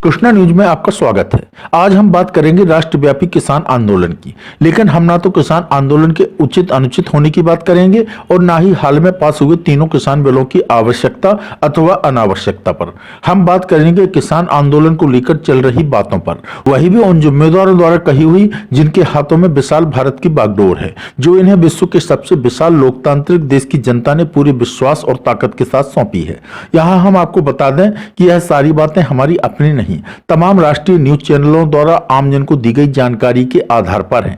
Krishna news में आपका स्वागत है। आज हम बात करेंगे राष्ट्रव्यापी किसान आंदोलन की, लेकिन हम ना तो किसान आंदोलन के उचित अनुचित होने की बात करेंगे और ना ही हाल में पास हुए तीनों किसान बिलों की आवश्यकता अथवा अनावश्यकता पर। हम बात करेंगे किसान आंदोलन को लेकर चल रही बातों पर, वही भी उन जिम्मेदारों द्वारा कही हुई जिनके हाथों में विशाल भारत की बागडोर है, जो इन्हें विश्व के सबसे विशाल लोकतांत्रिक देश की जनता ने पूरे विश्वास और ताकत के साथ सौंपी है। यहाँ हम आपको बता दें कि यह सारी बातें हमारी अपनी नहीं, तमाम राष्ट्रीय न्यूज चैनलों द्वारा आमजन को दी गई जानकारी के आधार पर हैं।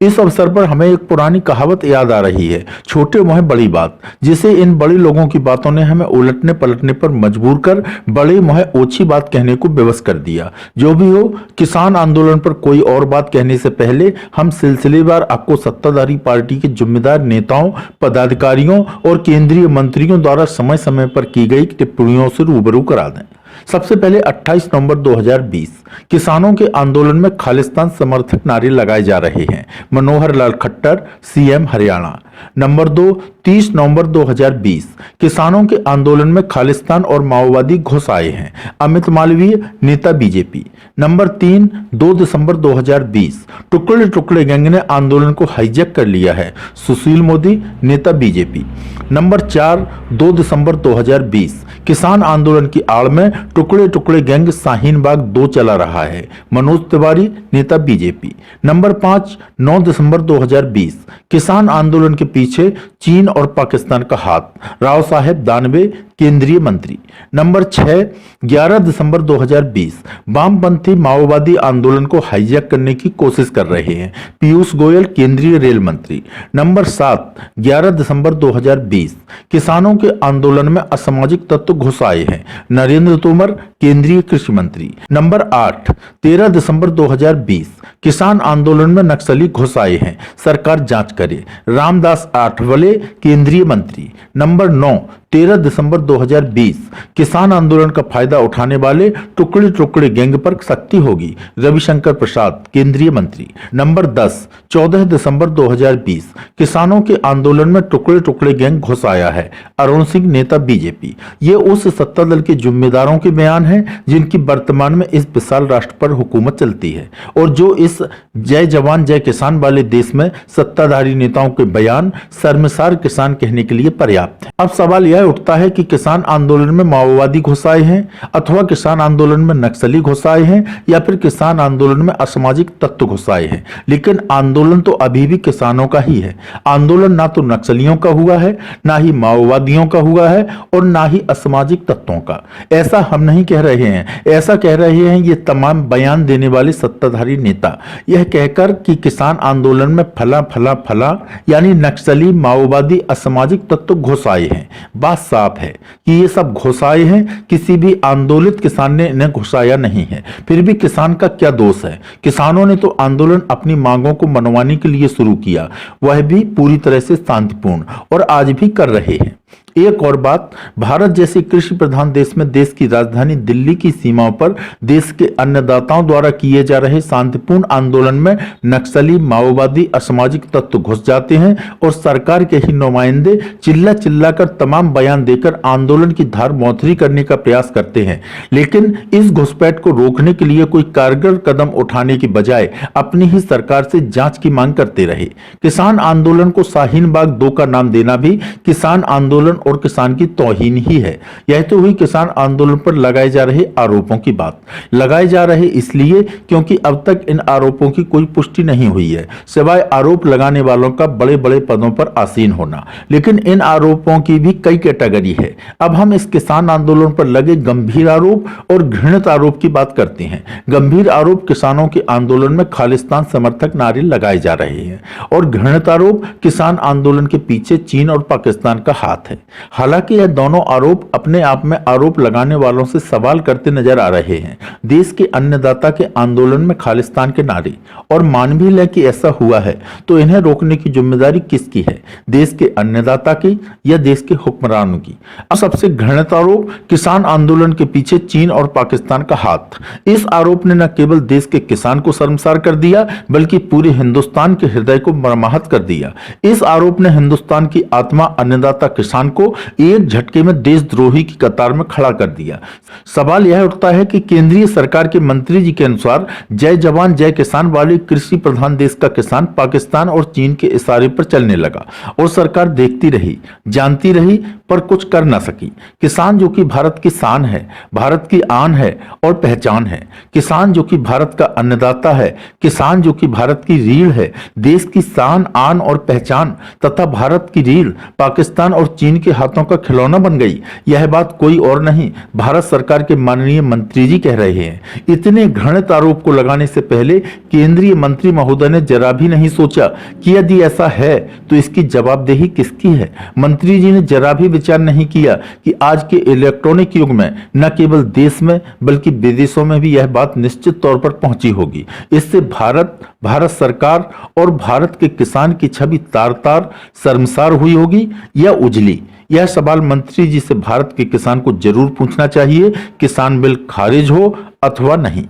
इस अवसर पर हमें एक पुरानी कहावत याद आ रही है, छोटे मुंह बड़ी बात, जिसे इन बड़े लोगों की बातों ने हमें उलटने पलटने पर मजबूर कर बड़े मुंह ओछी बात कहने को विवश कर दिया। जो भी हो, किसान आंदोलन पर कोई और बात कहने से पहले हम सिलसिलेवार आपको सत्ताधारी पार्टी के जिम्मेदार नेताओं, पदाधिकारियों और केंद्रीय मंत्रियों द्वारा समय समय पर की गई टिप्पणियों से रूबरू करा दें। सबसे पहले 28 नवंबर 2020 किसानों के आंदोलन में खालिस्तान समर्थक नारे लगाए जा रहे हैं। मनोहर लाल खट्टर, सीएम हरियाणा। नंबर 2, 30 नवंबर 2020 किसानों के आंदोलन में खालिस्तान और माओवादी घुस आए हैं। अमित मालवीय, नेता बीजेपी। नंबर 3, 2 दिसंबर 2020 टुकड़े टुकड़े गैंग ने आंदोलन को हाईजैक कर लिया है। सुशील मोदी, नेता बीजेपी। नंबर 4, 2 दिसंबर 2020 किसान आंदोलन की आड़ में टुकड़े टुकड़े गैंग शाहीन बाग 2 चला रहा है। मनोज तिवारी, नेता बीजेपी। नंबर 5, 9 दिसंबर 2020 किसान आंदोलन के पीछे चीन और पाकिस्तान का हाथ। राव साहेब दानवे, केंद्रीय मंत्री। नंबर 6, 11 दिसंबर 2020 वामपंथी माओवादी आंदोलन को हाईजैक करने की कोशिश कर रहे हैं। पीयूष गोयल, केंद्रीय रेल मंत्री। नंबर 7, 11 दिसंबर 2020 किसानों के आंदोलन में असामाजिक तत्व घुस आए हैं। नरेंद्र तोमर, केंद्रीय कृषि मंत्री। नंबर 8, 13 दिसंबर 2020 किसान आंदोलन में नक्सली घुस आए हैं, सरकार जांच करे। रामदास आठवले, केंद्रीय मंत्री। नंबर 9, 13 दिसंबर 2020 किसान आंदोलन का फायदा उठाने वाले टुकड़े टुकड़े गैंग पर सख्ती होगी। रविशंकर प्रसाद, केंद्रीय मंत्री। नंबर 10, 14 दिसंबर 2020 किसानों के आंदोलन में टुकड़े टुकड़े गैंग घुस आया है। अरुण सिंह, नेता बीजेपी। ये उस सत्ता दल के जिम्मेदारों के बयान हैं जिनकी वर्तमान में इस विशाल राष्ट्र पर हुकूमत चलती है और जो इस जय जवान जय किसान वाले देश में सत्ताधारी नेताओं के बयान शर्मसार किसान कहने के लिए पर्याप्त है। अब सवाल यह उठता है कि किसान आंदोलन में माओवादी घुस आए हैं अथवा किसान आंदोलन में नक्सली घुस आए हैं या फिर किसान आंदोलन में असामाजिक तत्व घुस आए हैं। लेकिन आंदोलन तो अभी भी किसानों का ही है। आंदोलन ना तो नक्सलियों का हुआ है, ना ही माओवादियों का हुआ है और ना ही असामाजिक तत्वों का। ऐसा हम नहीं कह रहे हैं, ऐसा कह रहे हैं ये तमाम बयान देने वाले सत्ताधारी नेता, यह कहकर कि किसान आंदोलन में फला फला फला यानी नक्सली, माओवादी, असामाजिक तत्व घुस आए हैं। बात साफ है कि ये सब घुस आए हैं, किसी भी आंदोलित किसान ने इन्हें घुसाया नहीं है। फिर भी किसान का क्या दोष है? किसानों ने तो आंदोलन अपनी मांगों को मनवाने के लिए शुरू किया, वह भी पूरी तरह से शांतिपूर्ण, और आज भी कर रहे हैं। एक और बात, भारत जैसे कृषि प्रधान देश में देश की राजधानी दिल्ली की सीमाओं पर देश के अन्नदाताओं द्वारा किए जा रहे शांतिपूर्ण आंदोलन में नक्सली, माओवादी, असामाजिक तत्व घुस जाते हैं और सरकार के ही नुमाइंदे चिल्ला चिल्ला कर तमाम बयान देकर आंदोलन की धार मौथरी करने का प्रयास करते हैं। लेकिन इस घुसपैठ को रोकने के लिए कोई कारगर कदम उठाने की बजाय अपनी ही सरकार से जांच की मांग करते रहे। किसान आंदोलन को शाहीन बाग 2 का नाम देना भी किसान आंदोलन और किसान की तौहीन ही है। यह तो हुई किसान आंदोलन पर लगाए जा रहे आरोपों की बात। लगाए जा रहे इसलिए क्योंकि अब तक इन आरोपों की कोई पुष्टि नहीं हुई है, सिवाय आरोप लगाने वालों का बड़े बड़े पदों पर आसीन होना। लेकिन इन आरोपों की भी कई कैटेगरी है। अब हम इस किसान आंदोलन पर लगे गंभीर आरोप और घृणित आरोप की बात करते हैं। गंभीर आरोप, किसानों के आंदोलन में खालिस्तान समर्थक नारे लगाए जा रहे हैं, और घृणित आरोप, किसान आंदोलन के पीछे चीन और पाकिस्तान का हाथ है। हालांकि यह दोनों आरोप अपने आप में आरोप लगाने वालों से सवाल करते नजर आ रहे हैं। देश के अन्नदाता के आंदोलन में खालिस्तान के नारे, और मान भी ले कि ऐसा हुआ है तो इन्हें रोकने की जिम्मेदारी किसकी है? देश के अन्नदाता की या देश के हुक्मरानों की? अब सबसे घृणित आरोप, किसान आंदोलन के पीछे चीन और पाकिस्तान का हाथ। इस आरोप ने न केवल देश के किसान को शर्मसार कर दिया बल्कि पूरे हिंदुस्तान के हृदय को मरमाहत कर दिया। इस आरोप ने हिंदुस्तान की आत्मा अन्नदाता किसान को एक झटके में देशद्रोही की कतार में खड़ा कर दिया। सवाल यह उठता है कि केंद्रीय सरकार के मंत्री जी के अनुसार जय जवान जय किसान वाले कृषि प्रधान देश का किसान पाकिस्तान और चीन के इशारे पर चलने लगा और सरकार देखती रही, जानती रही, पर कुछ कर ना सकी। किसान जो कि भारत की शान है, भारत की आन है और पहचान है, किसान जो कि भारत का अन्नदाता है, किसान जो कि भारत की रीढ़ है, देश की शान, आन और पहचान तथा भारत की रीढ़ पाकिस्तान और चीन के हाथों का खिलौना बन गई। यह बात कोई और नहीं, भारत सरकार के माननीय मंत्री जी कह रहे हैं। इतने घृणित आरोप को लगाने से पहले केंद्रीय मंत्री महोदय ने जरा भी नहीं सोचा कि यदि ऐसा है तो इसकी जवाबदेही किसकी है। मंत्री जी ने जरा भी विचार नहीं किया कि आज के इलेक्ट्रॉनिक युग में न केवल देश में बल्कि विदेशों में भी यह बात निश्चित तौर पर पहुंची होगी। इससे भारत सरकार और भारत के किसान की छवि तार तार शर्मसार हुई होगी या उजली। यह सवाल मंत्री जी से भारत के किसान को जरूर पूछना चाहिए, किसान बिल खारिज हो अथवा नहीं।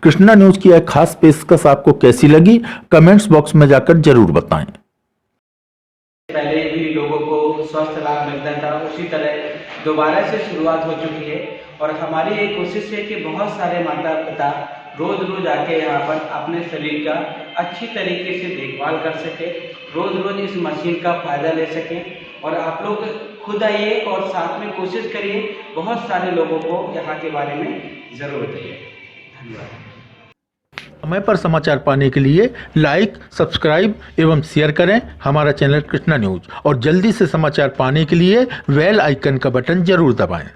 कृष्णा न्यूज की यह खास पेशकश आपको कैसी लगी, कमेंट्स बॉक्स में जाकर जरूर बताएं। पहले भी लोगों को स्वस्थ लाभ मिलता था, उसी तरह दोबारा से शुरुआत हो चुकी है और हमारी एक कोशिश है कि बहुत सारे माता पिता रोज रोज आके यहाँ पर अपने शरीर का अच्छी तरीके से देखभाल कर सके, रोज रोज इस मशीन का फायदा ले सकें और आप लोग खुद आइए और साथ में कोशिश करिए। बहुत सारे लोगों को यहाँ के बारे में ज़रूर बताइए। धन्यवाद। समय पर समाचार पाने के लिए लाइक, सब्सक्राइब एवं शेयर करें हमारा चैनल कृष्णा न्यूज और जल्दी से समाचार पाने के लिए बेल आइकन का बटन जरूर दबाएं।